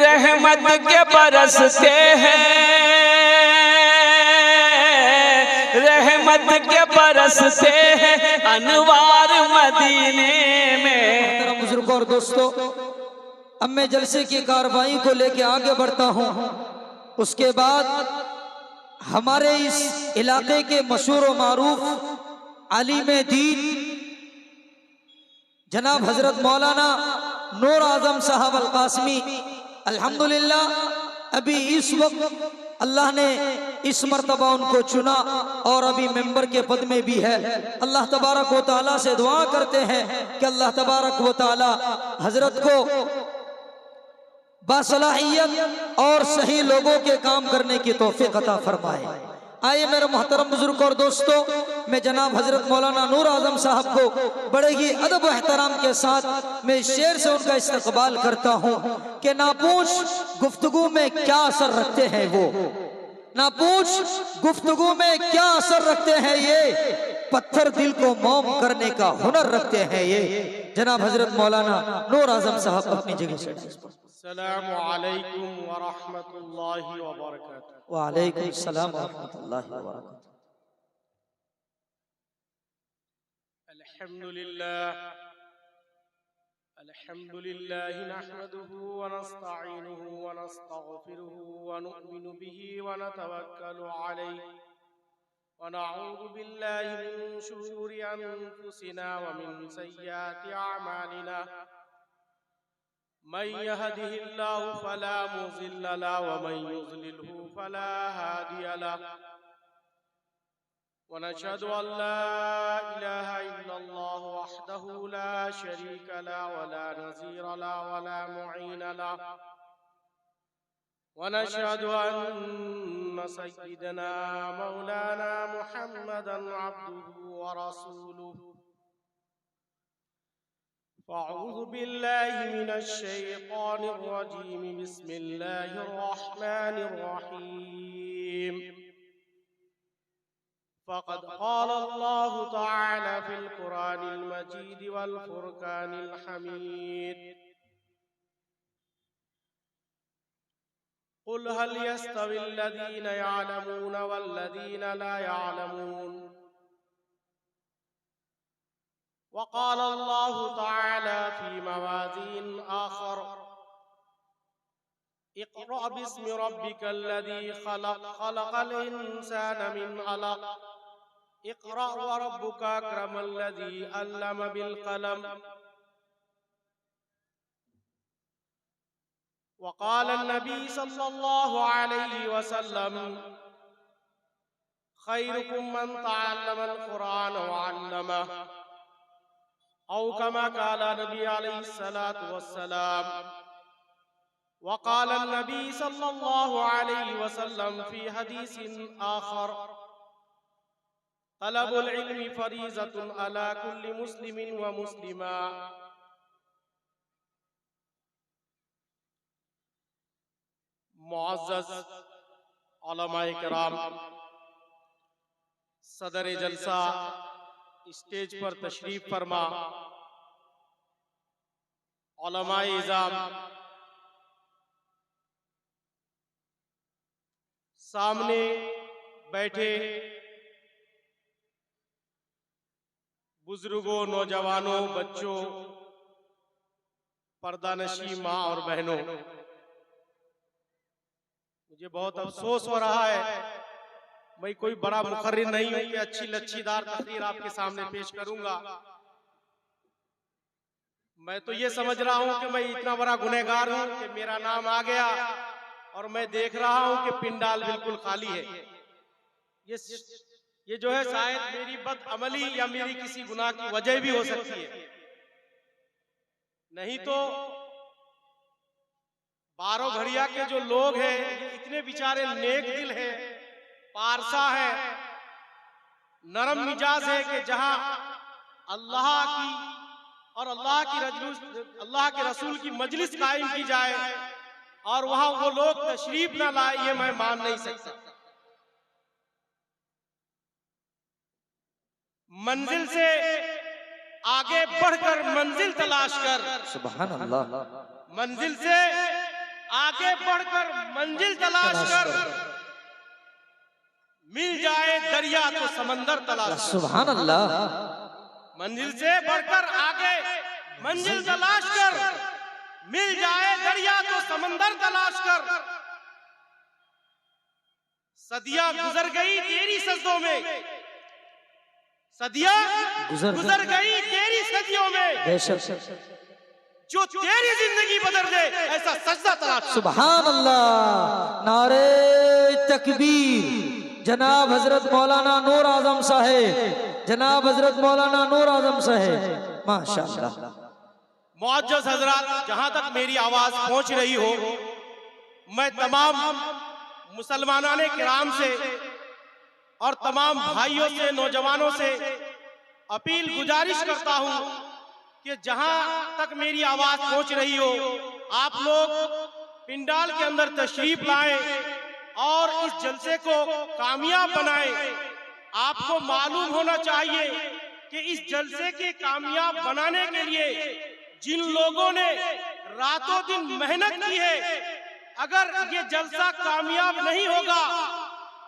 रहमत के बरसते हैं, रहमत के बरसते हैं अनवार मदीने में। बुजुर्गों और दोस्तों, अब मैं जलसे की कार्रवाई को लेके आगे बढ़ता हूँ। उसके बाद हमारे इस इलाके के मशहूर व मारूफ आलिम दीन जनाब हजरत मौलाना नूर आजम साहब अल कासमी, अल्हम्दुलिल्लाह अभी इस वक्त अल्लाह ने इस मर्तबा उनको चुना और अभी मेंबर के पद में भी है। अल्लाह तबारक व तआला से दुआ करते हैं कि अल्लाह तबारक व तआला हजरत को बासलाहियत और सही लोगों के काम करने की तौफीक अता फरमाए। आइए मेरे मोहतरम बुजुर्ग और दोस्तों, मैं जनाब हजरत मौलाना नूर आजम साहब को बड़े ही अदब व एहतराम के साथ मैं शेर से उनका इस्तकबाल करता हूँ कि नापूछ गुफ्तगू में क्या असर रखते हैं वो, नापूछ गुफ्तगू में क्या असर रखते हैं ये, पत्थर दिल को मोम करने का हुनर रखते हैं ये। जनाब हजरत मौलाना नूर आजम साहब अपनी जगह से। अस्सलामु अलैकुम व रहमतुल्लाहि व बरकातुहू। वालेकुम सलाम व रहमतुल्लाहि व बरकातुहू। अल्हम्दुलिल्लाह नहमदुहु व नस्तईनुहु व नस्तगफिरुहु व नु'मिनु बिही व नतवक्कलु अलैहि व नऊज़ु बिल्लाहि मिन शुरूरि अनफुसिना व मिन सय्यिआति अअमालिना। मन यहदिहिल्लाहु फला मुज़िल्ल लहु व मन युज़लिल्हु फला हादिय लहु। व नशहदु अन ला इलाहा इल्लल्लाह वहदहु ला शरीक लहु व ला नज़ीर लहु व ला मुईन लहु। व नशहदु अन्न सय्यिदना मौलाना मुहम्मदन अब्दुहु व रसूलुहु। फ़अऊज़ु बिल्लाहि मिनश शैतानिर रजीम। बिस्मिल्लाहिर रहमानिर रहीम। फ़क़द क़ाल अल्लाहु तआला फ़िल क़ुरानिल मजीद वल फ़ुरक़ानिल हमीद। क़ुल हल यस्तविल लज़ीना यअलमून वल लज़ीना ला यअलमून। वक़ाल अल्लाहु तआला फ़ी मवाज़ीन आख़र। इक़रा बिस्मि रब्बिकल लज़ी ख़लक़, ख़लक़ल इंसाना मिन अलक़। इक़रा व रब्बुका अकरमल लज़ी अल्लम बिल क़लम। वक़ाल नबी सल्लल्लाहु अलैहि वसल्लम ख़ैरुकुम मन तअल्लमल क़ुरान व अल्लमह। औ कमा क़ाल नबी अलैहिस्सलातु वस्सलाम। वक़ाल नबी सल्लल्लाहु अलैहि वसल्लम फ़ी हदीसिन आख़र। तलबुल इल्मि फ़रीज़तुन अला कुल्लि मुस्लिमिन व मुस्लिमा। मुअज़्ज़ज़ उलमाए किराम, सदर जलसा स्टेज पर तशरीफ फरमा, उलमाए इज़ाम, सामने बैठे बुजुर्गों, नौजवानों, बच्चों, पर्दानशी माँ और बहनों, मुझे बहुत अफसोस हो रहा है, मैं कोई बड़ा मुखर्रिर नहीं हूं कि अच्छी लच्छीदार तकरीर आपके सामने पेश करूंगा। मैं तो ये समझ रहा हूं कि मैं इतना बड़ा गुनहगार हूं कि मेरा नाम आ गया और मैं देख रहा हूं कि पिंडाल बिल्कुल खाली है। ये जो है शायद मेरी बदअमली या मेरी किसी गुनाह की वजह भी हो सकती है, नहीं तो बारो घड़िया के जो लोग हैं ये इतने बेचारे नेक दिल हैं, पारसा है, नरम मिजाज है कि जहां अल्लाह की और अल्लाह के रसूल की मजलिस कायम की जाए और वहां वो लोग तशरीफ न लाए, ये मैं मान नहीं सकता। मंजिल से आगे बढ़कर मंजिल तलाश कर, सुभान अल्लाह, मंजिल से आगे बढ़कर मंजिल तलाश कर, मिल जाए दरिया तो समंदर तलाश। सुभान अल्लाह। मंजिल से बढ़कर आगे मंजिल तलाश कर, मिल जाए दरिया तो समंदर तलाश कर। सदियां गुजर गई तेरी सजदों में, सदियां गुजर गई तेरी सदियों में, बेशक जो तेरी जिंदगी बदल दे ऐसा सजदा तलाश। सुभान अल्लाह। नारे तकबीर। जनाब हजरत मौलाना नूर आजम साहेब, जनाब हजरत मौलाना नूर आजम साहेब, माशाअल्लाह। मुअज्जज़ हजरात, जहां तक मेरी आवाज पहुंच रही हो, मैं तमाम मुसलमानाने किराम से और तमाम भाइयों से, नौजवानों से अपील गुजारिश करता हूं कि जहां तक मेरी आवाज पहुंच रही हो, आप लोग पिंडाल के अंदर तशरीफ लाएं और इस जलसे को कामयाब बनाएं। आपको मालूम होना चाहिए कि इस जलसे के कामयाब बनाने के लिए जिन लोगों ने रातों दिन मेहनत की है, अगर ये जलसा कामयाब नहीं होगा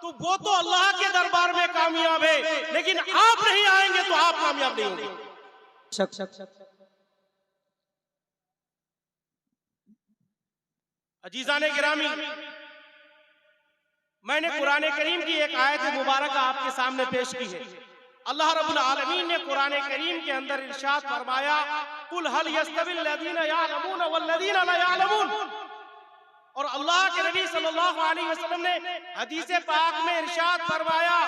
तो वो तो अल्लाह के दरबार में कामयाब है, लेकिन आप नहीं आएंगे तो आप कामयाब नहीं होंगे। अजीजाने गिरामी, मैंने कुरान करीम की एक आयत मुबारक आपके सामने पेश की है। अल्लाह रब्बुल आलमीन ने कुरान करीम के अंदर इरशाद फरमाया, कुल हल यस्तविल लदीना यालमून वल्लदीना ला यालमून। और अल्लाह के नबी सल्लल्लाहु अलैहि वसल्लम ने हदीस पाक में इरशाद फरमाया,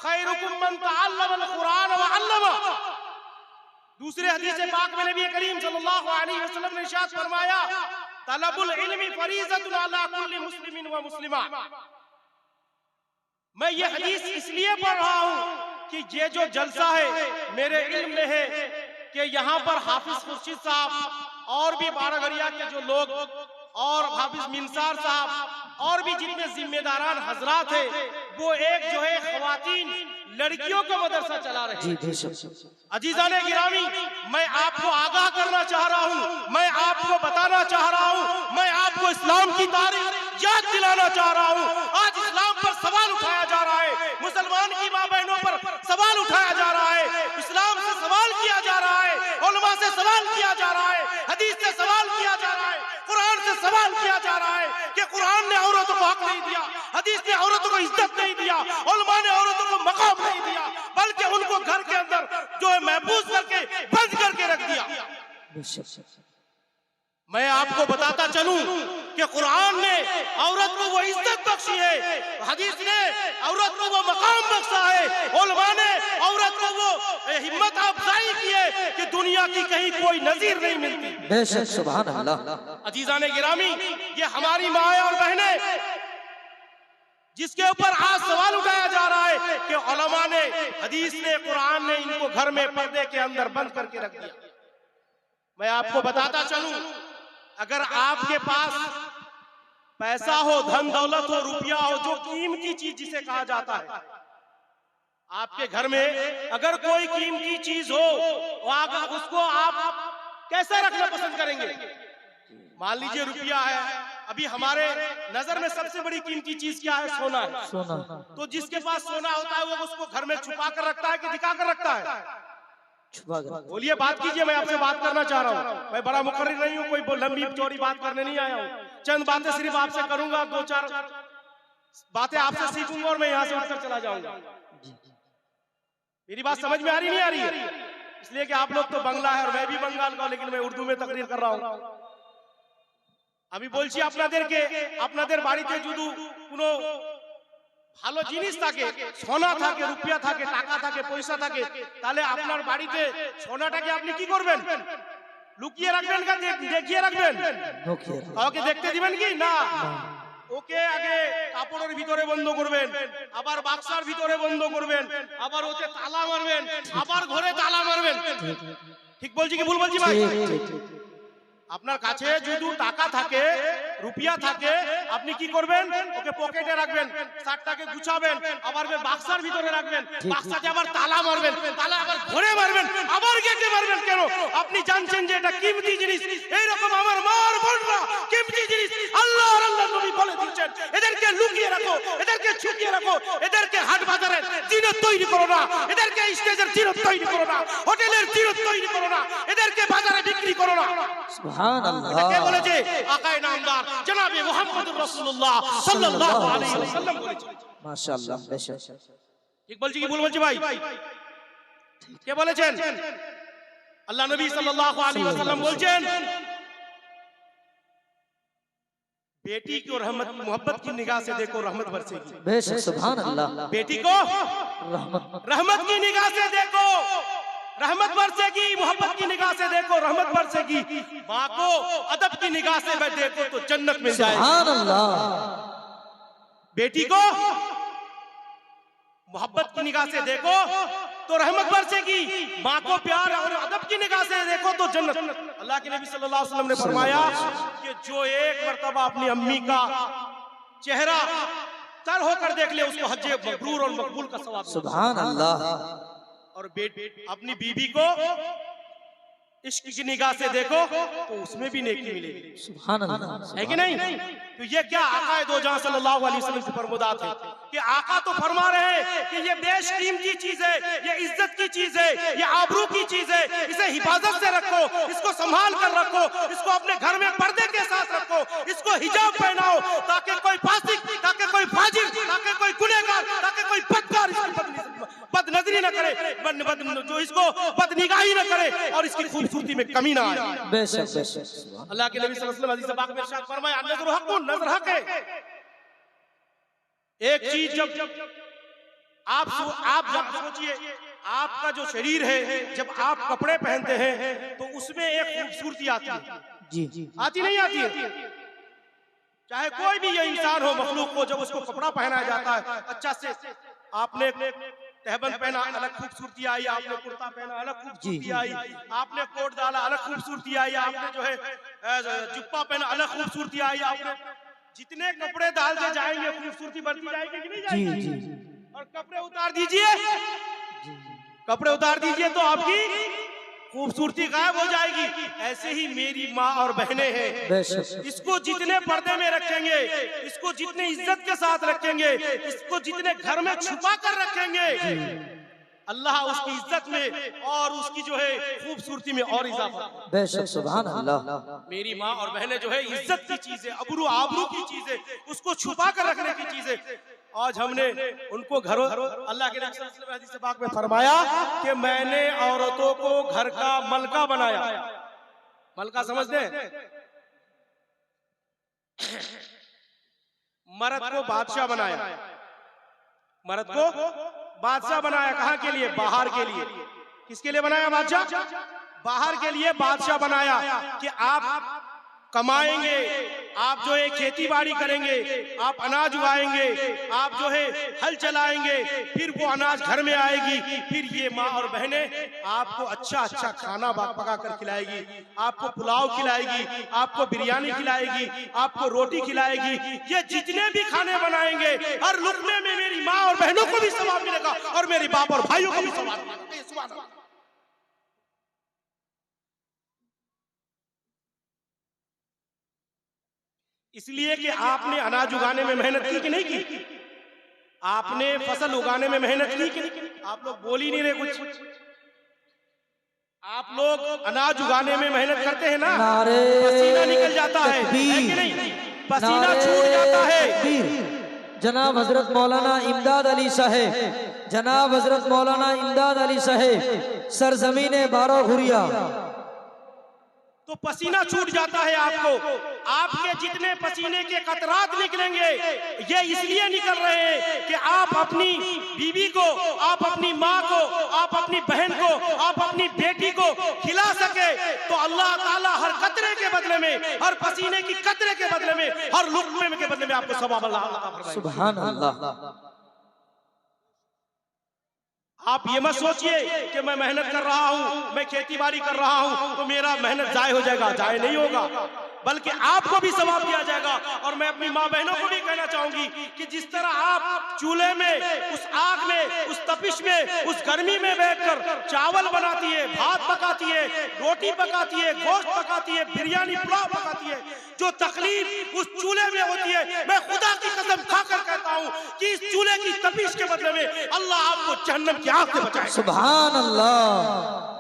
खैरुकुम मन तअल्लमल कुरान व अल्लमा। दूसरे हदीस पाक में नबी करीम सल्लल्लाहु अलैहि वसल्लम ने इरशाद फरमाया, तलबुल इल्मी फरीज़तुन अला कुल्ली मुस्लिमिन व मुस्लिमा। मैं ये हदीस इसलिए पढ़ रहा हूँ कि ये जो जलसा है मेरे इल्म में है कि यहाँ पर हाफिज खुर्शीद साहब और भी बारागरिया के जो लोग और हाफिज मिनसार साहब और भी जितने जिम्मेदारान हजरात है, वो एक जो है खवातीन लड़कियों का मदरसा चला रहे हैं। अजीजाने गिरामी, मैं आपको आगाह करना चाह रहा हूँ, मैं आपको बताना चाह रहा हूँ, मैं आपको इस्लाम की तारीख याद दिलाना चाह रहा हूँ। आज इस्लाम पर सवाल उठाया जा रहा है, मुसलमान की माँ बहनों पर सवाल उठाया जा रहा है, इस्लाम से सवाल किया जा रहा है, उलमा से सवाल किया जा रहा है, हदीस से सवाल किया जा रहा है, कुरान से सवाल किया जा रहा है कि कुरान ने औरतों को हक नहीं दिया, हदीस ने औरतों को इज्जत नहीं दिया, उलमा ने औरतों को मकाम नहीं दिया, बल्कि उनको घर के अंदर जो है महफूज करके बंद करके रख दिया। मैं आपको बताता चलूं कि कुरान ने औरत को वो इज्जत बख्शी है, हदीस ने औरत को वो मकाम बख्शा है, उलमा ने औरत को वो हिम्मत अफजाई की है कि दुनिया की कहीं कोई नजीर नहीं मिलती। बेशक सुभान अल्लाह। अजीजाने गिरामी, ये हमारी माएं और बहनें जिसके ऊपर आज सवाल उठाया जा रहा है कि उलमा ने, हदीस ने, कुरान ने इनको घर में पर्दे के अंदर बंद करके रख दिया। मैं आपको बताता चलूं, अगर आपके पास पैसा हो, धन दौलत हो, रुपया हो, जो कीमती चीज जिसे कहा जाता है, आपके घर में अगर कोई कीमती चीज हो, उसको आप कैसा रखना पसंद करेंगे? मान लीजिए रुपया है, अभी हमारे नजर में सबसे बड़ी कीमती चीज क्या है? सोना है। सोना। तो जिसके पास सोना होता है वो उसको घर में छुपा कर रखता है कि दिखा कर रखता है? बोलिए, बात कीजिए, मैं आपसे बात करना चाह रहा हूँ। मैं बड़ा मुकर्रिर नहीं हूँ, कोई लंबी चौड़ी बात करने नहीं आया हूँ। चंद बातें सिर्फ आपसे करूंगा, दो चार बातें आपसे सीखूंगा और मैं यहाँ से उठकर चला जाऊंगा। मेरी बात समझ में आ रही नहीं आ रही है? इसलिए कि आप लोग तो बंगला है और मैं भी बंगाल का, लेकिन मैं उर्दू में तकरीर कर रहा हूँ। আমি বলছি আপনাদের বাড়িতে যদি কোনো ভালো জিনিস থাকে, সোনা থাকে, রুপিয়া থাকে, টাকা থাকে, পয়সা থাকে, তাহলে আপনার বাড়িতে সোনাটাকে আপনি কি করবেন? লুকিয়ে রাখবেন না দেখিয়ে রাখবেন? কাউকে দেখতে দিবেন কি না? ওকে আগে কাপড়ের ভিতরে বন্ধ করবেন, আবার বাক্সার ভিতরে বন্ধ করবেন, আবার ওতে তালা মারবেন, আবার ঘরে তালা মারবেন। ঠিক বলছি কি ভুল বলছি ভাই? আপনার কাছে যদি টাকা থাকে, রুপিয়া থাকে আপনি কি করবেন ওকে পকেটে রাখবেন শার্টটাকে গুছাবেন আবার বাক্সার ভিতরে রাখবেন বাক্সাতে আবার তালা মারবেন তালা আবার ঘরে মারবেন আবার গেটে মারবেন কেন আপনি জানছেন যে এটা কিমতি জিনিস এই রকম আমার মা আর বোনরা কিমতি জিনিস আল্লাহ আর আল্লাহর নবী বলে দিয়েছেন এদেরকে লুকিয়ে রাখো এদেরকে ছুপিয়ে রাখো এদেরকে হাট বাজারে জিনত তৈরি করো না এদেরকে স্টেজের জিনত তৈরি করো না হোটেলের জিনত তৈরি করো না এদেরকে বাজারে বিক্রি করো না সুবহানাল্লাহ কে বলেছে আকায়ে নামদার জনাবে মুহাম্মদুর রাসূলুল্লাহ সাল্লাল্লাহু আলাইহি ওয়াসাল্লাম বলেছেন মাশাআল্লাহ বেশক ঠিক বলছি কি ভুল বলছি ভাই কে বলেছেন আল্লাহ নবী সাল্লাল্লাহু আলাইহি ওয়াসাল্লাম বলেছেন बेटी को रहमत मोहब्बत की निगाह से देखो रहमत बरसेगी बेशक सुभान अल्लाह बेटी को रहमत की निगाह से देखो रहमत बरसेगी मोहब्बत की निगाह से देखो रहमत बरसेगी माँ को अदब की निगाह से देखो तो जन्नत मिल जाएगी सुभान अल्लाह बेटी को मोहब्बत की निगाह से देखो तो रहमत बरसेगी माँ को प्यार और अदब की निगाह से देखो तो जन्नत अल्लाह के नबी सल्लल्लाहु अलैहि वसल्लम ने फरमाया कि जो एक मर्तबा अपनी अम्मी का चेहरा तर होकर देख ले उसको हज मबरूर और मकबूल का सवाब सुभान अल्लाह और अपनी बीबी को इश्क की निगाह से देखो तो उसमें भी नेकी मिलेगी सुभान अल्लाह है कि नहीं तो ये क्या आका दो जहां सल्लल्लाहु अलैहि वसल्लम की फरमात है कि आका तो फरमा रहे हैं कि ये बेश कीमती चीज है ये इज्जत की चीज है ये आबरू की चीज है इसे हिफाजत से रखो इसको संभाल कर रखो इसको अपने घर में पर्दे के साथ रखो इसको हिजाब पहनाओ ताकि कोई फासिक ताकि कोई फाजिर ताकि कोई गुनहगार ताकि कोई बदकार बदनजरी न करे जो इसको बदनिगाही न करे और इसकी खूबसूरती में कमी ना आए बेशक बेशक अल्लाह के नबी सल्लल्लाहु अलैहि वसल्लम हदीस पाक में इरशाद फरमाया नज़र हक़ुन नज़र हक़ है एक चीज जब आप सोचिए आपका जो शरीर है जब आप कपड़े पहनते हैं तो उसमें एक खूबसूरती आती है जी आती नहीं आती है चाहे कोई भी ये इंसान हो मखलूक को जब उसको कपड़ा पहनाया जाता है अच्छा से आपने तहबंद पहना अलग खूबसूरती आई आपने कुर्ता पहना अलग खूबसूरती आई आपने कोट डाला अलग खूबसूरती आई आपने जो है जुब्बा पहना अलग खूबसूरती आई आपने जितने कपड़े डालते जाएंगे खूबसूरती बढ़ती जाएगी कि नहीं जाएगी और कपड़े उतार दीजिए कपड़े उतार दीजिए तो आपकी खूबसूरती गायब हो जाएगी ऐसे ही मेरी माँ और बहनें हैं इसको जितने पर्दे में रखेंगे इसको जितने इज्जत के साथ रखेंगे इसको जितने घर में छुपा कर रखेंगे अल्लाह उसकी इज्जत में और उसकी जो है खूबसूरती में और इजाफा बेशक सुभान अल्लाह मेरी माँ और बहनें जो है इज्जत की चीज है अबरू आबरू की चीज है उसको छुपा कर रखने की चीज है आज हमने उनको घरों अल्लाह के नबी सल्लल्लाहु अलैहि वसल्लम पाक में फरमाया कि मैंने औरतों को घर का मलका बनाया मलका समझते हैं मर्द को बादशाह बनाया मर्द को बादशाह बनाया कहाँ के लिए बाहर के लिए किसके लिए बनाया बादशाह बाहर के लिए बादशाह बनाया कि आप कमाएंगे आप जो है खेती बाड़ी करेंगे आप अनाज उगाएंगे आप जो है हल चलाएंगे फिर वो अनाज घर में आएगी फिर ये माँ और बहनें आपको अच्छा अच्छा खाना पका कर खिलाएगी आपको पुलाव खिलाएगी आपको बिरयानी खिलाएगी आपको रोटी खिलाएगी ये जितने भी खाने बनाएंगे हर लुकमे में मेरी माँ और बहनों को भी सवाब मिलेगा और मेरे बाप और भाइयों को भी सवाब मिलेगा सुभान अल्लाह इसलिए कि आपने अनाज उगाने में मेहनत की कि नहीं की आपने फसल उगाने में मेहनत की कि नहीं आप लोग बोल ही नहीं रहे कुछ आप लोग अनाज उगाने में मेहनत करते हैं ना पसीना निकल जाता है कि नहीं पसीना छूट जाता है जनाब हजरत मौलाना इमदाद अली साहेब जनाब हजरत मौलाना इमदाद अली साहेब सरजमीन बारो घुरिया तो पसीना छूट जाता है आपको आपके जितने पसीने के कतरात निकलेंगे ये इसलिए निकल रहे हैं कि आप अपनी बीवी को आप अपनी माँ को आप अपनी बहन को आप अपनी बेटी को खिला सके तो अल्लाह ताला हर कतरे के बदले में हर पसीने की कतरे के बदले में हर लुक़मे के बदले में आपको सवाब अल्लाह अता फरमाएगा सुभान अल्लाह आप ये मत सोचिए कि मैं मेहनत कर रहा हूँ, मैं खेती बाड़ी कर रहा हूँ तो मेरा मेहनत जाय हो जाएगा। जाय नहीं होगा, बल्कि आपको भी सवाब दिया जाएगा। और मैं अपनी माँ बहनों को भी कहना चाहूंगी कि जिस तरह आप चूल्हे में, उस आग में, उस तपिश में, उस गर्मी में बैठकर चावल बनाती है, भात पकाती है, रोटी पकाती है, गोश्त पकाती है, बिरयानी पुलाव पकाती है, जो तकलीफ उस चूल्हे में होती है, मैं खुदा की कसम खाकर कहता हूँ कि इस चूल्हे की तपिश के बदले में अल्लाह आपको जहन्नम की आग से बचाए। सुभान अल्लाह।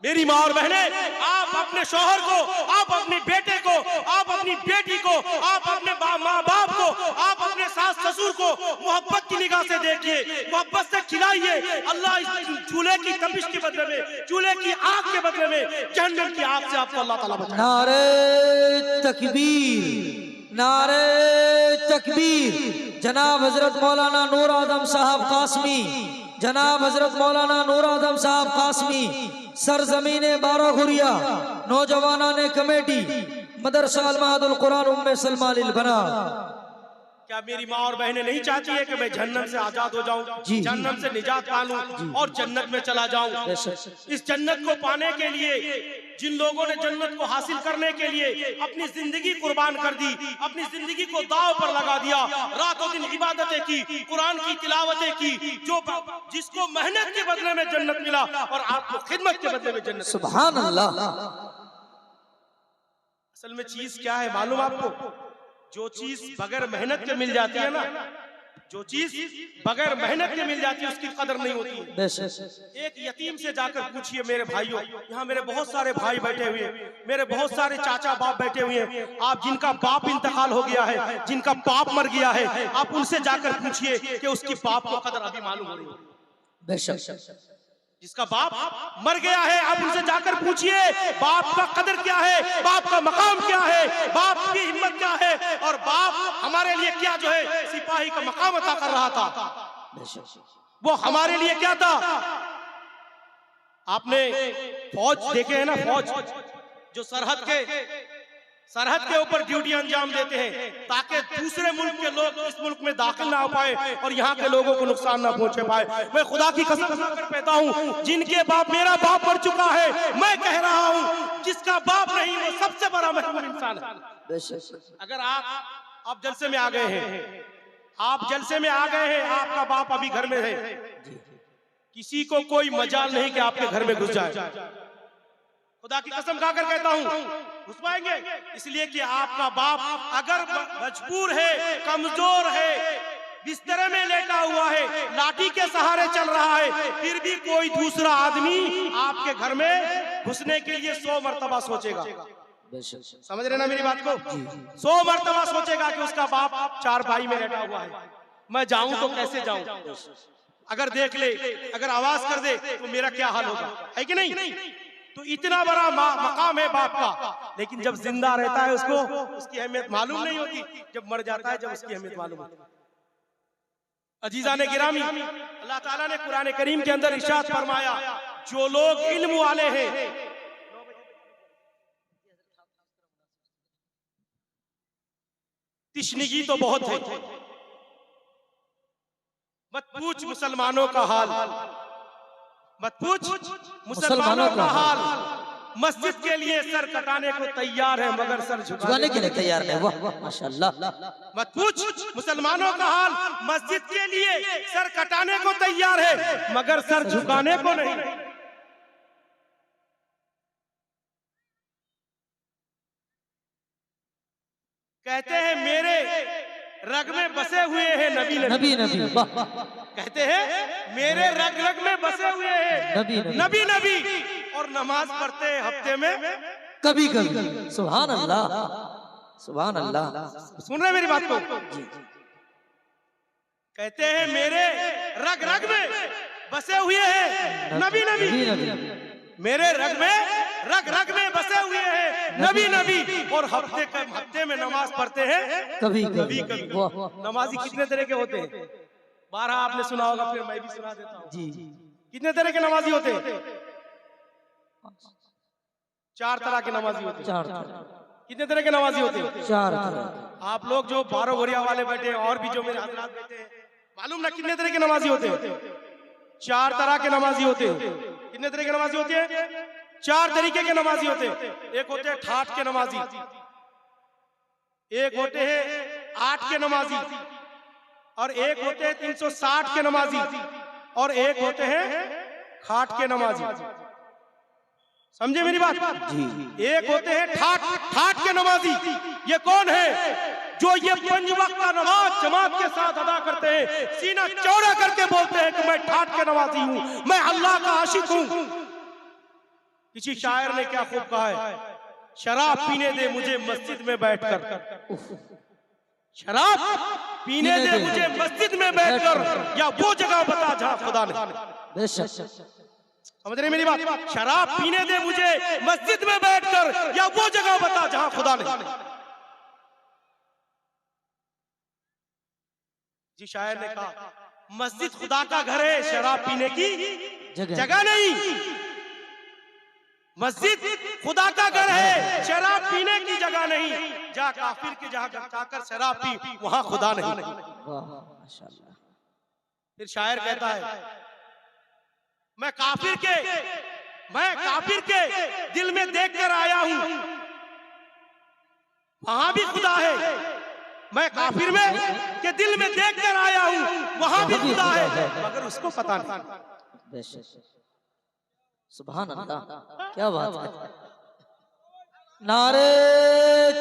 मेरी माँ और बहने, आप अपने शौहर को, आप अपने बेटे को, आप अपनी बेटी को, आप अपने माँ बाप को, आप अपने सास ससुर को मोहब्बत की निगाह से देखिए, मोहब्बत से खिलाइए। अल्लाह इस चूल्हे की तपिश के बदले में, चूल्हे की आग के बदले में जहन्नम की आग से आपको अल्लाह ताला बचाए। नारे तकबीर, नारे तकबीर। जनाब हजरत मौलाना नूर आजम साहब कासमी, जनाब हजरत मौलाना नूर आजम साहब कासमी, सरजमीने बारागुरिया नौजवानाने कमेटी, मदरसा अल महदुल कुरान उम्मे सलमा लिल बना। क्या मेरी माँ और बहनें नहीं चाहती है कि मैं जन्नत से आजाद हो जाऊं, जन्नत से निजात पा लूं और जन्नत में चला जाऊं? इस जन्नत को पाने के लिए जिन लोगों ने जन्नत को हासिल करने के लिए अपनी जिंदगी कुर्बान कर दी, अपनी जिंदगी को दांव पर लगा दिया, रातों दिन इबादतें की, कुरान की तिलावतें की, जो जिसको मेहनत के बदले में जन्नत मिला और आपको खिदमत के बदले में जन्नत। सुभान अल्लाह। असल में चीज क्या है मालूम आपको? जो चीज बगैर मेहनत के मिल जाती है ना, जो चीज बगैर मेहनत के मिल जाती है उसकी कदर नहीं होती है। एक यतीम से जाकर पूछिए मेरे भाइयों, यहाँ मेरे बहुत सारे भाई बैठे हुए हैं, मेरे बहुत सारे चाचा बाप बैठे हुए हैं, आप जिनका बाप इंतकाल हो गया है, जिनका बाप मर गया है, आप उनसे जाकर पूछिए कि उसकी बाप को कदर अभी मालूम हो रही है? बेशक। जिसका बाप मर गया है, आप उनसे जाकर पूछिए बाप का कदर क्या है, बाप का मकाम क्या है, बाप की हिम्मत क्या है, और बाप हमारे लिए क्या जो है सिपाही का मकाम अता कर रहा था, वो हमारे लिए क्या था। आपने फौज देखे हैं ना, फौज जो सरहद के ऊपर ड्यूटी अंजाम देते हैं ताकि दूसरे मुल्क के लोग इस मुल्क में दाखिल ना हो पाए और यहाँ के लोगों को नुकसान ना पहुंचे पाए। मैं खुदा की कसम खाकर कहता हूँ, जिनके बाप, मेरा बाप मर चुका है, मैं कह रहा हूँ जिसका बाप नहीं वो सबसे बड़ा महरूम इंसान है। अगर आप जलसे में आ गए हैं, आप जलसे में आ गए हैं, आपका बाप अभी घर में है, किसी को कोई मजाल नहीं कि आपके घर में घुस जाए। खुदा की कसम खाकर कहता हूँ घुस पाएंगे, इसलिए कि आपका बाप अगर मजबूर है, कमजोर है, बिस्तर में लेटा हुआ है, लाठी के सहारे चल रहा है, फिर भी कोई दूसरा आदमी आपके घर में घुसने के लिए 100 मर्तबा सोचेगा। समझ रहे ना मेरी बात को? 100 मर्तबा सोचेगा कि उसका बाप चारपाई में लेटा हुआ है, मैं जाऊं तो कैसे जाऊं, अगर देख ले, अगर आवाज कर दे तो मेरा क्या हाल होगा, है कि नहीं? तो इतना बड़ा मकाम है बाप का, लेकिन जब जिंदा रहता है उसको उसकी अहमियत मालूम नहीं होती, जब मर जाता है जब उसकी अहमियत मालूम होती है। अजीजा ने गिरामी, अल्लाह ताला ने कुरान करीम के अंदर इरशाद फरमाया, जो लोग इल्म वाले हैं, तिश्नगी तो बहुत है, मत पूछ मुसलमानों का हाल, मत पूछ मुसलमानों का हाल, मस्जिद के लिए सर कटाने को तैयार है मगर सर झुकाने के लिए तैयार नहीं। वाह माशाअल्लाह। मत पूछ मुसलमानों का हाल, मस्जिद के लिए सर कटाने को तैयार है मगर सर झुकाने को नहीं। कहते हैं मेरे रग में बसे हुए हैं नबी नबी, कहते हैं मेरे रग रग में बसे हुए हैं नबी नबी, और नमाज पढ़ते हैं हफ्ते में कभी कभी। सुभान अल्लाह, सुभान अल्लाह। सुन रहे मेरी बात को? कहते हैं मेरे रग रग में बसे हुए हैं नबी नबी, मेरे रग में बसे हुए हैं नबी नबी, और हफ्ते में नमाज पढ़ते हैं कभी कभी। नमाजी कितने तरह के होते हैं? 12 आपने सुना होगा, फिर मैं भी सुना देता हूँ जी। कितने तरह के नमाजी होते हैं? 4 तरह के नमाजी होते हैं। कितने तरह के नमाजी होते हैं? 4 तरह। आप लोग जो बारो गोरिया वाले बैठे हैं और भी जो मेरे हजरात बैठे हैं, मालूम ना कितने तरह के नमाजी होते हैं? 4 तरह के नमाजी होते हैं। कितने तरह के नमाजी होते हैं? 4 तरीके के नमाजी होते हैं। एक होते हैं ठाठ के नमाजी, एक होते हैं 8 के नमाजी, और एक होते हैं 360 के नमाजी, और एक होते हैं खाट के नमाजी। समझे मेरी बात? जी। एक होते हैं ठाट के नमाजी। ये कौन है? जो ये 5 वक्त का नमाज जमात के साथ अदा करते हैं, सीना चौड़ा करके बोलते हैं कि मैं ठाट के नमाजी हूं, मैं अल्लाह का आशिक हूं। किसी शायर ने क्या खूब कहा है, शराब पीने दे मुझे मस्जिद में बैठकर, शराब पीने दे मुझे मस्जिद में बैठकर, या वो जगह बता जहां खुदा नहीं। बेशक। समझ रहे मेरी बात? शराब पीने दे मुझे मस्जिद में बैठकर, या वो जगह बता जहां खुदा नहीं। जी शायर ने कहा मस्जिद खुदा का घर है, शराब पीने की जगह नहीं। मस्जिद खुदा का घर है, शराब पीने की जगह नहीं। जा काफिर के जहां जाकर शराब पी, वहां खुदा नहीं। माशाअल्लाह। फिर शायर कहता है मैं काफिर के दिल में देखकर आया हूं, वहां भी खुदा है। मैं काफिर में के दिल में देखकर आया हूं, वहां भी खुदा है, मगर उसको पता नहीं। बेशक। सुभान अल्लाह, क्या बात है। नारे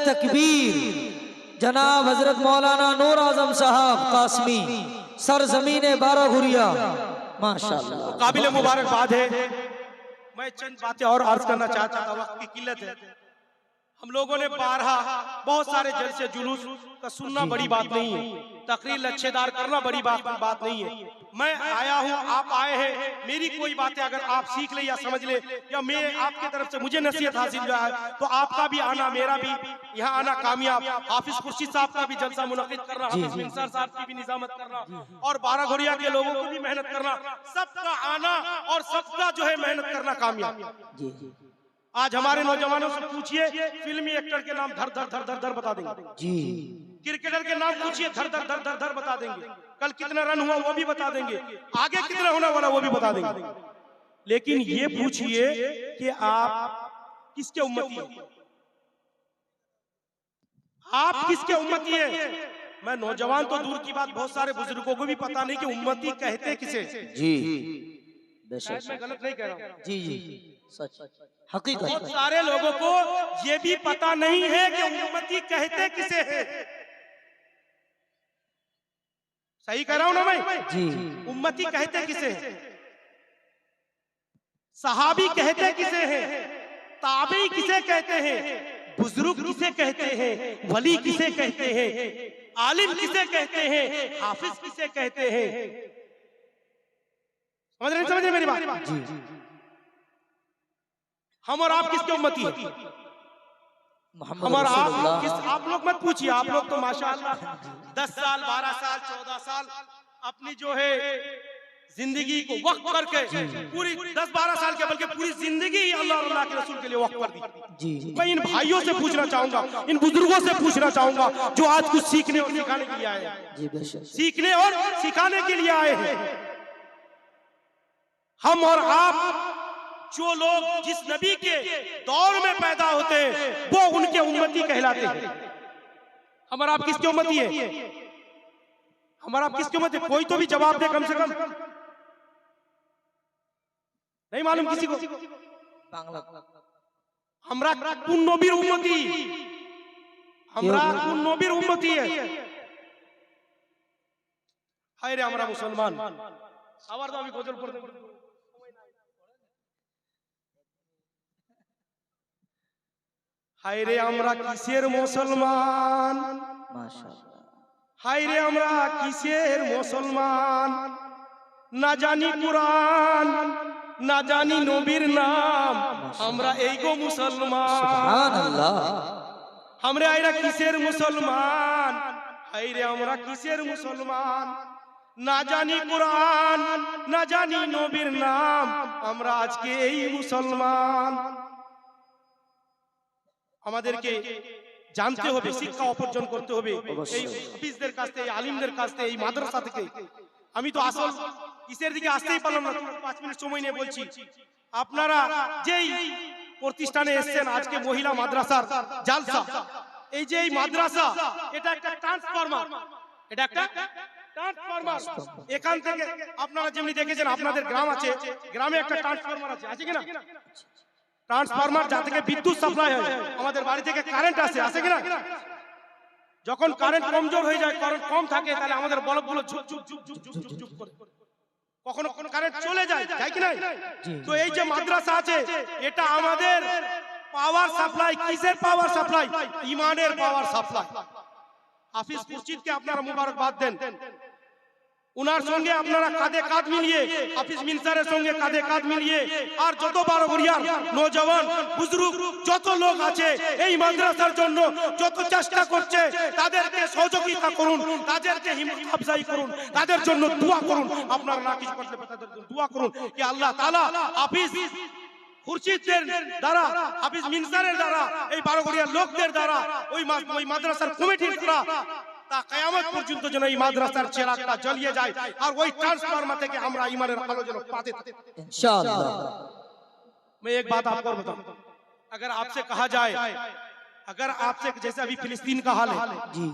तकबीर। जनाब हजरत मौलाना नूर आजम साहब कासमी, सरजमीन 12 घुरिया, माशाअल्लाह। काबिल मुबारकबाद है। मैं चंद बातें और अर्ज करना चाहता था, वक्त की किल्लत है। हम लोगों ने बारहा बहुत सारे जलसे जुलूस का सुनना बड़ी बात नहीं है, तकरीर लच्छेदार करना बड़ी बात नहीं है। मैं आया हूं, आप आए हैं, मेरी कोई बातें अगर आप सीख ले या समझ ले, या मैं आपकी तरफ से मुझे नसीहत हासिल हुआ है, तो आपका भी आना, मेरा भी यहाँ आना कामयाब। हाफिज खुर्शीद साहब का भी जलसा मुनक़िद करना, हाफिज इंसार साहब की भी निजामत करना, और 12 घोड़िया के लोगों को भी मेहनत करना, सबका आना और सबका जो है मेहनत करना कामयाब। आज हमारे नौजवानों से पूछिए, फिल्मी एक्टर के नाम धर धर धर धर धर बता देंगे जी। क्रिकेटर के नाम पूछिए, धर धर धर धर धर बता देंगे। कल कितना रन हुआ वो भी बता देंगे, आगे कितना होने वाला वो भी बता देंगे। लेकिन ये पूछिए कि आप किसके उम्मती हैं? आप किसके उम्मती हैं? मैं नौजवान तो दूर की बात, बहुत सारे बुजुर्गों को भी पता नहीं कि उम्मती कहते किसे। जी शायद मैं गलत नहीं कह रहा हूँ। जी जी सच हकीकत। बहुत सारे लोगों को ये भी पता नहीं है कि उम्मती कहते किसे हैं। सही कह रहा हूं ना मैं? जी। उम्मती कहते किसे हैं? सहाबी कहते किसे हैं? ताबई किसे कहते हैं? बुजुर्ग किसे कहते हैं? वली किसे कहते हैं? आलिम किसे कहते हैं? हाफिज किसे कहते हैं? समझ रहे मेरी बात? जी। हम और आप किसके उम्मती हैं? हम और आप लोग मत पूछिए, आप लोग तो माशाअल्लाह 10 साल 12 साल 14 साल अपनी जो है जिंदगी को वक्त करके, पूरी 10-12 साल के बल्कि पूरी जिंदगी अल्लाह और अल्लाह के रसूल के लिए वक्त कर दी। जी। मैं इन भाइयों से पूछना चाहूंगा, इन बुजुर्गों से पूछना चाहूंगा जो आज कुछ सीखने और सिखाने के लिए आए हैं। जी बेशक। सीखने और सिखाने के लिए आए हैं। हम और आप, जो लोग जिस नबी के दौर में पैदा होते हैं, वो उनके उम्मती कहलाते हैं। हम और आप किसके उम्मती हैं? हम और आप किसके उम्मती? कोई तो भी जवाब दे कम से कम। नहीं मालूम किसी को? हमरा কোন নবীর উম্মতি? আমরা কোন নবীর উম্মতি? হায় রে আমরা মুসলমান। আবার তো আমি গজল পড়তে হায় রে আমরা কিসের মুসলমান? মাশাআল্লাহ। হায় রে আমরা কিসের মুসলমান? না জানি কুরআন, না জানি নবীর নাম, আমরা এই গো মুসলমান। সুবহানাল্লাহ। আমরা আইরা কিসের মুসলমান? হায় রে আমরা কিসের মুসলমান? না জানি কুরআন, না জানি নবীর নাম, আমরা আজকে এই মুসলমান। আমাদেরকে জানতে হবে, শিক্ষা অর্জন করতে হবে এই হাফিজদের কাছ থেকে, এই আলিমদের কাছ থেকে, এই মাদ্রাসা থেকে। আমি তো আসল কিসের দিকে আসতেই পারলাম না, 5 মিনিট সময় নিয়ে বলছি। আপনারা যেই প্রতিষ্ঠানে এসেছেন আজকে মহিলা মাদ্রাসার জালসা, এই যে এই মাদ্রাসা এটা একটা ট্রান্সফরমার, এটা একটা ট্রান্সফরমার। এখান থেকে আপনারা যেমনি দেখেছেন আপনাদের গ্রাম আছে, গ্রামে একটা ট্রান্সফরমার আছে, আছে কিনা? ট্রান্সফরমার যা থেকে বিদ্যুৎ সাপ্লাই হয়, আমাদের বাড়ি থেকে কারেন্ট আসে, আছে কিনা? যখন কারেন্ট কমজোর হয়ে যায়, কারেন্ট কম থাকে, তাহলে আমাদের বলবগুলো ঝুপ ঝুপ ঝুপ ঝুপ ঝুপ ঝুপ ঝুপ করে, কখনো কখনো কারেন্ট চলে যায়, যায় কি না? তো এই যে মাদ্রাসা আছে এটা আমাদের পাওয়ার সাপ্লাই। কিসের পাওয়ার সাপ্লাই? ইমানের পাওয়ার সাপ্লাই। হাফিজ খুরশিদকে আপনারা মুবারকবাদ দেন, উনার সঙ্গে আপনারা কাঁধে কাঁধ মিলিয়ে, হাফিজ মিনসারের সঙ্গে কাঁধে কাঁধ মিলিয়ে, আর যত বারোঘরিয়ার নওজওয়ান বুজুর্গ যত লোক আছে এই মাদ্রাসার জন্য যত চেষ্টা করছে, তাদেরকে সহযোগিতা করুন, তাদেরকে হিম্মত আফজাই করুন, তাদের জন্য দোয়া করুন। আপনারা না কিছু করতে পারেন, তাদের জন্য দোয়া করুন যে আল্লাহ তাআলা হাফিজ খুরশিদের দ্বারা, হাফিজ মিনসারের দ্বারা, এই বারোঘরিয়ার লোকদের দ্বারা, ওই মাদ্রাসার কমিটির দ্বারা তা কিয়ামত পর্যন্ত যেন এই মাদ্রাসার চিরাগটা জ্বলিয়ে যায়, আর ওই ট্রান্সফরমার থেকে আমরা ঈমানের আলো যেন পাতে থাকি इंशाअल्लाह। मैं एक बात आपको बताऊं, अगर आपसे कहा जाए, अगर आपसे जैसे अभी फिलिस्तीन का हाल है, जी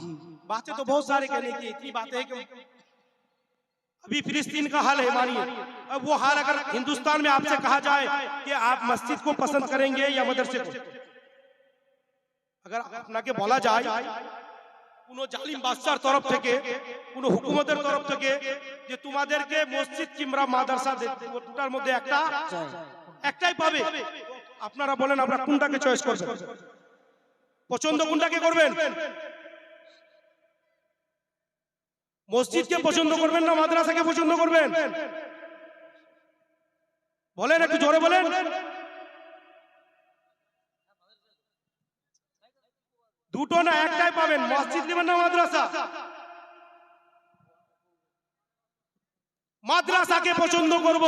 बातें तो बहुत सारे कहने की, इतनी बातें हैं कि अभी फिलिस्तीन का हाल है, मानिए अब वो हाल अगर हिंदुस्तान में आपसे कहा जाए कि आप मस्जिद को पसंद करेंगे या मदरसे को, अगर আপনাকে বলা যায় কোন জালিম বাদশার তরফ থেকে, কোন হুকুমতের তরফ থেকে যে তোমাদেরকে মসজিদ কিংবা মাদ্রাসা দুটার মধ্যে একটাই পাবে, আপনারা বলেন আমরা কোনটাকে চয়েস করবেন? পছন্দ কোনটাকে করবেন? মসজিদকে পছন্দ করবেন না মাদ্রাসাকে পছন্দ করবেন? বলেন, একটু জোরে বলেন। দুটো না একটাই পাবেন, মসজিদ নেবেন না মাদ্রাসা? মাদ্রাসাকে পছন্দ করব।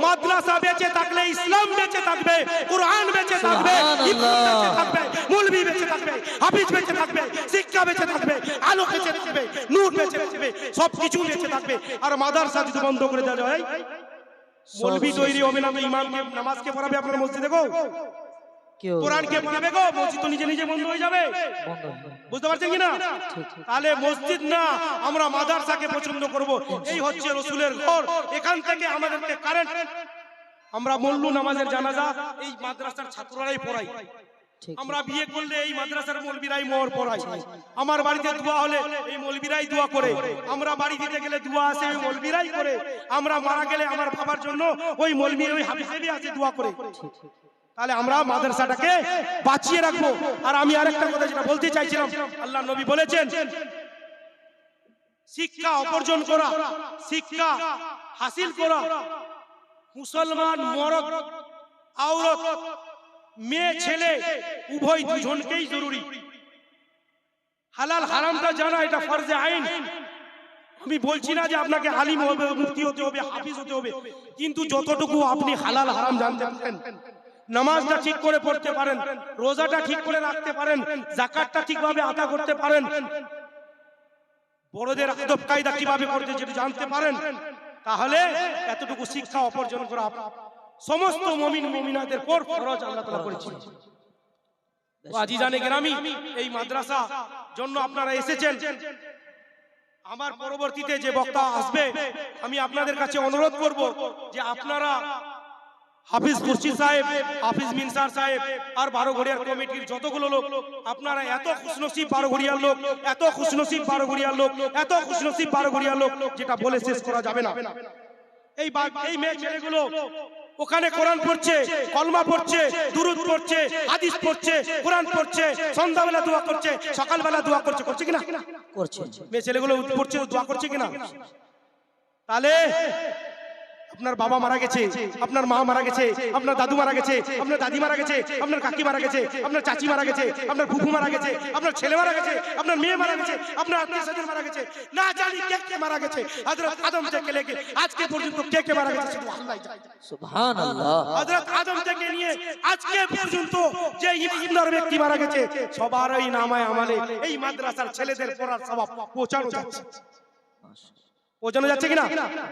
মাদ্রাসা বেঁচে থাকলে ইসলাম বেঁচে থাকবে, কুরআন বেঁচে থাকবে, ইফতার বেঁচে থাকবে, মৌলভী বেঁচে থাকবে, হাফিজ বেঁচে থাকবে, শিক্ষা বেঁচে থাকবে, আলো বেঁচে থাকবে, নূর বেঁচে থাকবে, সবকিছু বেঁচে থাকবে। আর মাদ্রাসা যদি বন্ধ করে দেওয়া যায়, মৌলভী তৈরি হবে না, তো ইমামকে নামাজকে পড়াবে আপনার মসজিদে গো, কোরআনকে পড়াবে গো, মসজিদ তো নিজে নিজে বন্ধ হয়ে যাবে। বুঝতে পারছেন কিনা? তাহলে মসজিদ না, আমরা মাদ্রাসাকে পছন্দ করব। এই হচ্ছে রাসূলের ঘর, এখান থেকে আমাদেরকে কারেন্ট, আমরা মল্লু নামাজের জানাজা এই মাদ্রাসার ছাত্ররাই পড়াই, আমরা বিয়ে করলে এই মাদ্রাসার মৌলবীরাই মোহর পড়াই, আমার বাড়িতে দোয়া হলে এই মৌলবীরাই দোয়া করে, আমরা বাড়ি দিতে গেলে দোয়া আছে ওই মৌলবীরাই করে, আমরা মারা গেলে আমার বাবার জন্য ওই মৌলবী ওই হাফিজেরই আছে দোয়া করে। তাহলে আমরা মাদ্রাসাটাকে বাঁচিয়ে রাখবো। আর আমি আরেকটা কথা যেটা বলতে চাইছিলাম, আল্লাহ নবী বলেছেন শিক্ষা অর্জন করা, শিক্ষা হাসিল করা মুসলমান মরদ আওরত মেয়ে ছেলে উভয় দুজনকেই জরুরি। হালাল হারামটা জানা এটা ফরজে আইন। আমি বলছি না যে আপনাকে আলিম হবে, মুফতি হতে হবে, হাফিজ হতে হবে, কিন্তু যতটুকু আপনি হালাল হারাম জানতে পারেন, নামাজটা ঠিক করে পড়তে পারেন, রোজাটা ঠিক করে রাখতে পারেন, যাকাতটা ঠিকভাবে আদা করতে পারেন, বড়দের আদব কায়দা কিভাবে করতে যদি জানতে পারেন, তাহলে এতটুকু শিক্ষা অর্জন করা সমস্ত মুমিন মুমিনাতের পর ফরজ আল্লাহ তাআলা করেছেন। তো আজিজানে কেরামি, এই মাদ্রাসা জন্য আপনারা এসেছেন। আমার পরবর্তীতে যে বক্তা আসবে, আমি আপনাদের কাছে অনুরোধ করব যে আপনারা হাফিজ খুরশিদ সাহেব, হাফিজ মিনসার সাহেব আর বারোঘরিয়ার কমিটির যতগুলো লোক, আপনারা এত খুশনসিব বারোঘরিয়ার লোক, এত খুশনসিব বারোঘরিয়ার লোক, এত খুশনসিব বারোঘরিয়ার লোক, যেটা বলে শেষ করা যাবে না। এই মেয়ে ছেলেগুলো ওখানে কোরআন পড়ছে, কলমা পড়ছে, দুরূদ পড়ছে, হাদিস পড়ছে, কোরআন পড়ছে, সন্ধ্যাবেলা দোয়া করছে, সকালবেলা দোয়া করছে, করছে কিনা? করছে। মেয়ে ছেলেগুলো পড়ছে, দোয়া করছে কিনা? তাহলে আপনার বাবা মারা গেছে, আপনার মা মারা গেছে, আপনার দাদু মারা গেছে, আপনার দাদি মারা গেছে, আপনার কাকি মারা গেছে, আপনার চাচি মারা গেছে, আপনার ফুফু মারা গেছে, আপনার ছেলে মারা গেছে, আপনার মেয়ে মারা গেছে, আপনার আত্মীয়-স্বজন মারা গেছে, না জানি কে কে মারা গেছে। হযরত আদম থেকে লেগে আজকে পর্যন্ত কে কে মারা গেছে শুধু আল্লাহই জানে। সুবহানাল্লাহ। হযরত আদম থেকে নিয়ে আজকে পর্যন্ত যে ইমানদার ব্যক্তি মারা গেছে, সবারই নামায়ে আমালে এই মাদ্রাসার ছেলেদের পড়ার সওয়াব পৌঁছানো যাচ্ছে। পৌঁছানো যাচ্ছে কিনা?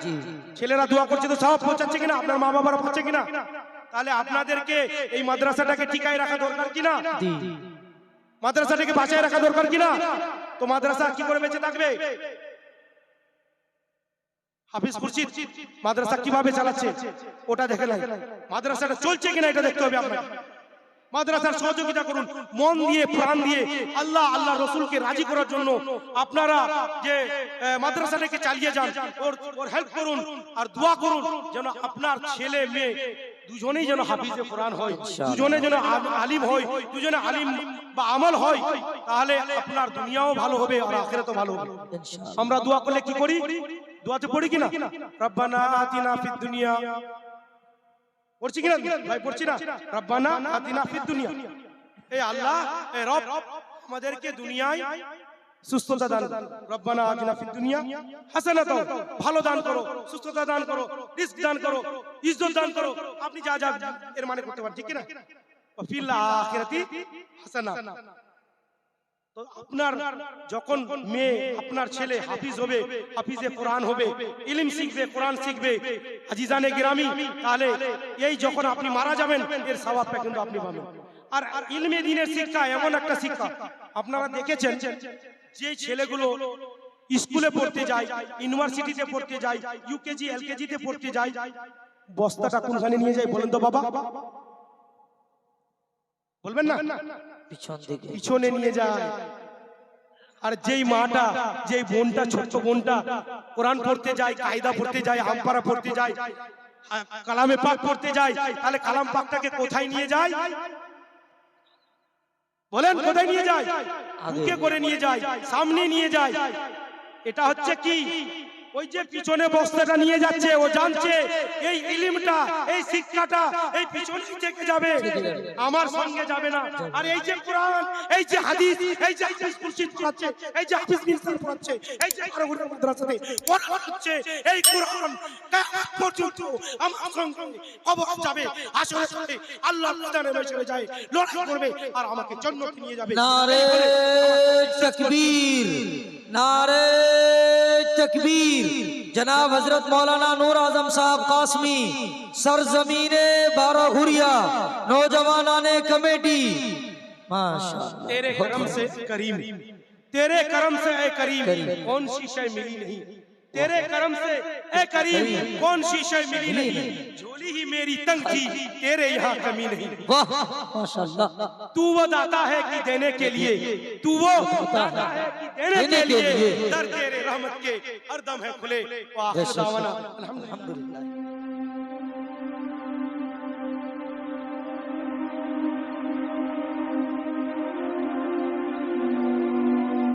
জি ছেলেরা দোয়া করছে তো সব পৌঁছাচ্ছে কিনা? আপনার মা বাবারা পাচ্ছে কিনা? তাহলে আপনাদেরকে এই মাদ্রাসাটাকে টিকায় রাখা দরকার কিনা? জি মাদ্রাসাটাকে বাঁচায় রাখা দরকার কিনা? তো মাদ্রাসা কি করে বেঁচে থাকবে? হাফিজ খুরশিদ মাদ্রাসা কিভাবে চালাচ্ছে ওটা দেখে নাই, মাদ্রাসাটা চলছে কিনা এটা দেখতে হবে আপনাকে। মাদ্রাসার সহযোগিতা করুন মন দিয়ে প্রাণ দিয়ে, আল্লাহ আল্লাহ রসুলকে রাজি করার জন্য আপনারা যে মাদ্রাসাটাকে চালিয়ে যান, ওর হেল্প করুন আর দোয়া করুন যেন আপনার ছেলে মেয়ে দুজনেই যেন হাফিজে কোরআন হয়, দুজনে যেন আলিম হয়, দুজনে আলিম বা আমল হয়, তাহলে আপনার দুনিয়াও ভালো হবে আর আখিরাতও ভালো হবে। আমরা দোয়া করলে কি করি? দোয়াতে পড়ি কিনা? রব্বানা আতিনা ফিদ দুনিয়া, পড়ছি কিনা ভাই? পড়ছি না? রব্বানা আতিনা ফিদ দুনিয়া, এই আল্লাহ এ রব আমাদেরকে দুনিয়ায় সুস্থতা দান, রব্বানা আতিনা ফিদ দুনিয়া হাসানাতাও, ভালো দান করো, সুস্থতা দান করো, রিজক দান করো, ইজ্জত দান করো, আপনি যা যা এর মানে করতে পারেন, ঠিক কি না? ওয়া ফিল আখিরাতি হাসানা। তো আপনার যখন মেয়ে আপনার ছেলে হাফিজ হবে, হাফিজে কোরআন হবে, ইলম শিখবে, কোরআন শিখবে, আজিজানে গ্রামী, তাহলে এই যখন আপনি মারা যাবেন এর সওয়াবটা কিন্তু আপনি পাবেন। আর ইলমে দ্বীনের শিক্ষা এমন একটা শিক্ষা, আপনারা দেখেছেন যে ছেলেগুলো স্কুলে পড়তে যায়, ইউনিভার্সিটিতে পড়তে যায়, ইউকেজি এলকেজি তে পড়তে যায়, বস্তাটা কোনখানে নিয়ে যায় বলেন তো বাবা? বলবেন না? পিছন দিকে পিছনে নিয়ে যায়। আর যেই মাটা, যেই বোনটা, ছোট্ট বোনটা কোরআন পড়তে যায়, কায়দা পড়তে যায়, আমপারা পড়তে যায়, কালামে পাক পড়তে যায়, তাহলে কালাম পাকটাকে কোথায় নিয়ে যায় বলেন? কোথায় নিয়ে যায়? বুকে করে নিয়ে যায়, সামনে নিয়ে যায়। এটা হচ্ছে কি? ওই যে পিছনে বস্তাটা নিয়ে যাচ্ছে, ও জানছে এই ইলমটা, এই শিক্ষাটা এই পিছনে থেকে যাবে, আমার সঙ্গে যাবে না। আর এই যে কোরআন, এই যে হাদিস, এই যে হাদিস খুরশিদ পড়াচ্ছে, এই যে হাফিজ মিনসার পড়াচ্ছে, এই যে আরগুনা মাদ্রাসাতে কোরআন হচ্ছে, এই কোরআন কিয়ামত পর্যন্ত আমার সঙ্গে কবর যাবে, আসরে যাবে, আল্লাহর ময়দানে বসে যায়, লড়াই করবে আর আমাকে জান্নাতে নিয়ে যাবে। नारे तकबीर, नारे तकबीर। जनाब हजरत मौलाना नूर आजम साहब कासमी, सरजमीने बाराहुरिया, नौजवानाने कमेटी, माशाअल्लाह। तेरे करम से करीम, तेरे करम से ए करीम कौन सी शय मिली नहीं, तेरे करम से ए करीम कौन सी शय मिली नहीं, झोली ही मेरी तंग थी, तेरे यहाँ कमी नहीं। वाह माशाअल्लाह। तू वो दाता है कि देने के लिए, तू वो दाता है कि देने के लिए, दर तेरे रहमत के हर दम है खुले। व आखिर दावाना अल्हम्दुलिल्लाह।